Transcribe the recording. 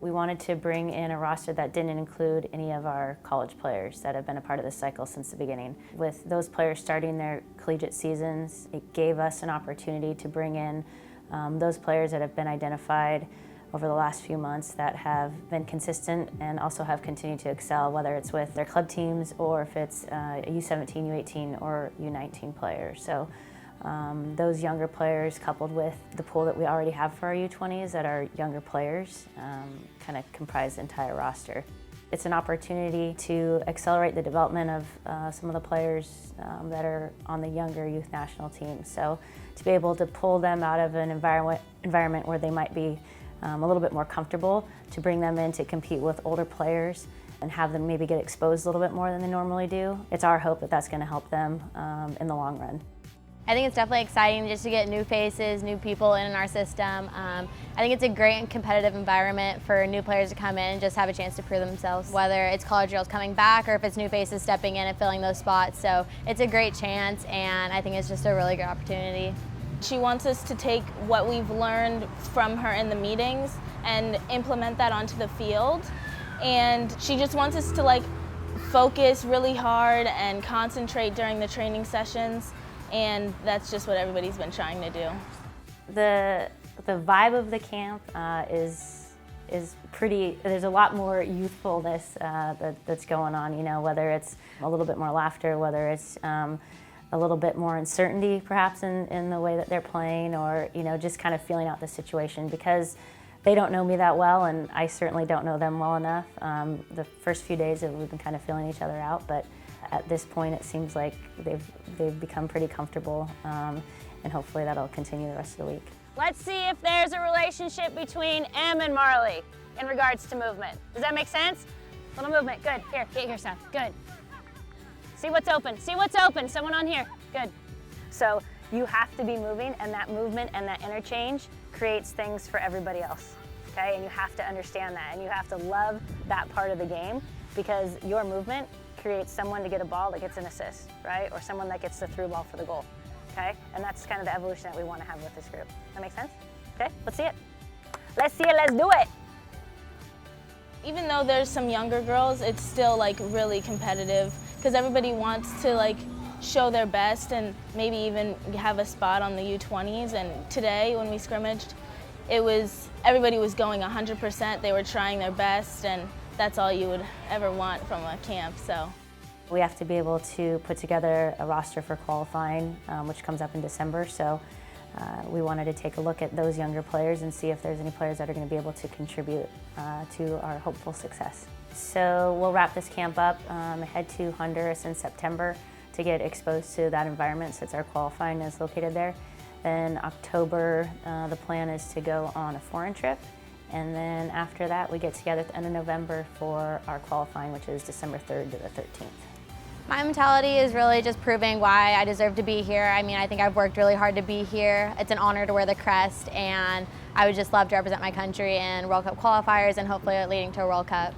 We wanted to bring in a roster that didn't include any of our college players that have been a part of this cycle since the beginning. With those players starting their collegiate seasons, it gave us an opportunity to bring in those players that have been identified over the last few months that have been consistent and also have continued to excel, whether it's with their club teams or if it's a U17, U18, or U19 player. So those younger players, coupled with the pool that we already have for our U20s that are younger players, kind of comprise the entire roster. It's an opportunity to accelerate the development of some of the players that are on the younger youth national team. So to be able to pull them out of an environment where they might be a little bit more comfortable, to bring them in to compete with older players and have them maybe get exposed a little bit more than they normally do. It's our hope that that's going to help them in the long run. I think it's definitely exciting just to get new faces, new people in our system. I think it's a great and competitive environment for new players to come in and just have a chance to prove themselves, whether it's college girls coming back or if it's new faces stepping in and filling those spots. So it's a great chance, and I think it's just a really good opportunity. She wants us to take what we've learned from her in the meetings and implement that onto the field. And she just wants us to focus really hard and concentrate during the training sessions. And that's just what everybody's been trying to do. The vibe of the camp is pretty. There's a lot more youthfulness that's going on. Whether it's a little bit more laughter, whether it's a little bit more uncertainty, perhaps in the way that they're playing, or just kind of feeling out the situation, because they don't know me that well, and I certainly don't know them well enough. The first few days we've been kind of feeling each other out, but at this point it seems like they've become pretty comfortable, and hopefully that'll continue the rest of the week. Let's see if there's a relationship between Em and Marley in regards to movement. Does that make sense? Little movement, good. Here, get your stuff, good. See what's open, see what's open, someone on here, good. So you have to be moving, and that movement and that interchange creates things for everybody else, okay? And you have to understand that, and you have to love that part of the game, because your movement creates someone to get a ball that gets an assist, right? Or someone that gets the through ball for the goal, okay? And that's kind of the evolution that we want to have with this group. That make sense? Okay, let's see it. Let's see it, let's do it. Even though there's some younger girls, it's still really competitive, because everybody wants to show their best and maybe even have a spot on the U20s. And today when we scrimmaged, everybody was going 100%. They were trying their best, and that's all you would ever want from a camp. So we have to be able to put together a roster for qualifying, which comes up in December. So we wanted to take a look at those younger players and see if there's any players that are going to be able to contribute to our hopeful success. So we'll wrap this camp up, head to Honduras in September to get exposed to that environment, since our qualifying is located there. Then October, the plan is to go on a foreign trip. And then after that, we get together at the end of November for our qualifying, which is December 3rd to the 13th. My mentality is really just proving why I deserve to be here. I mean, I think I've worked really hard to be here. It's an honor to wear the crest, and I would just love to represent my country in World Cup qualifiers and hopefully leading to a World Cup.